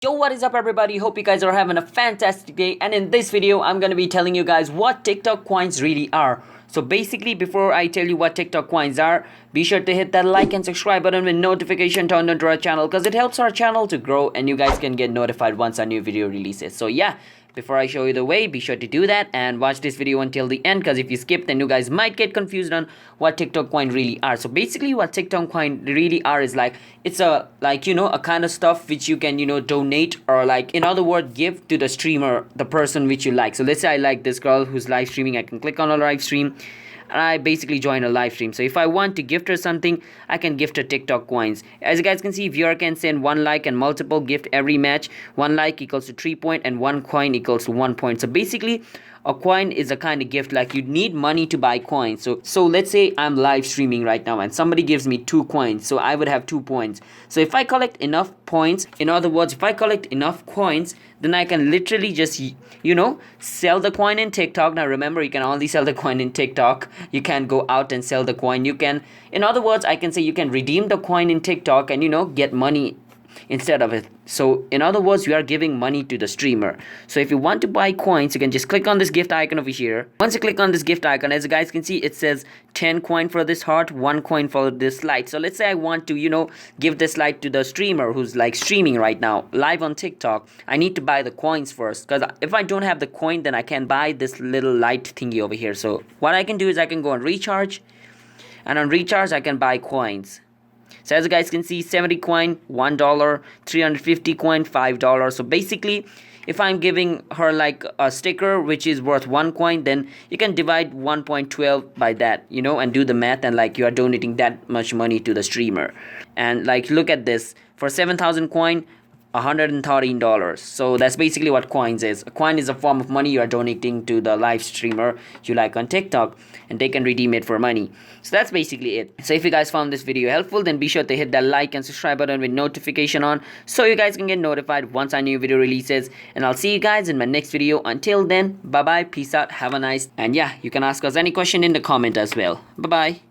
Yo, what is up everybody? Hope you guys are having a fantastic day, and in this video I'm gonna be telling you guys what TikTok coins really are. So basically, before I tell you what TikTok coins are, be sure to hit that like and subscribe button with notification turned on to our channel, because it helps our channel to grow and you guys can get notified once a new video releases. So yeah, before I show you the way, be sure to do that and watch this video until the end, because if you skip, then you guys might get confused on what TikTok coin really are. So basically what TikTok coin really are is like, it's a a kind of stuff which you can donate, or like in other words give to the streamer, the person which you like. So let's say I like this girl who's live streaming. I can click on a live stream and I basically join a live stream. So if I want to gift her something, I can gift her TikTok coins. As you guys can see, viewer can send 1 like and multiple gift every match. 1 like equals to 3 point and 1 coin equals to 1 point. So basically a coin is a kind of gift, like you need money to buy coins. So let's say I'm live streaming right now and somebody gives me 2 coins, so I would have 2 points. So if I collect enough points, in other words, if I collect enough coins, then I can literally just sell the coin in TikTok. Now remember, you can only sell the coin in TikTok. You can't go out and sell the coin. You can, in other words, I can say you can redeem the coin in TikTok and get money instead of it. So in other words, you are giving money to the streamer. So if you want to buy coins, you can just click on this gift icon over here. Once you click on this gift icon, as you guys can see, it says 10 coin for this heart, 1 coin for this light. So let's say I want to give this light to the streamer who's like streaming right now live on TikTok. I need to buy the coins first, because if I don't have the coin, then I can buy this little light thingy over here. So what I can do is I can go on recharge, and on recharge I can buy coins. So as you guys can see, 70 coin $1, 350 coin $5. So basically, if I'm giving her like a sticker which is worth 1 coin, then you can divide 1.12 by that, and do the math, and like you are donating that much money to the streamer. And like look at this, for 7,000 coin, $113. So that's basically what coins is. A coin is a form of money you are donating to the live streamer you like on TikTok, and they can redeem it for money. So that's basically it. So if you guys found this video helpful, then be sure to hit that like and subscribe button with notification on, so you guys can get notified once a new video releases. And I'll see you guys in my next video. Until then, bye bye, peace out, have a nice, and yeah, you can ask us any question in the comment as well. Bye bye.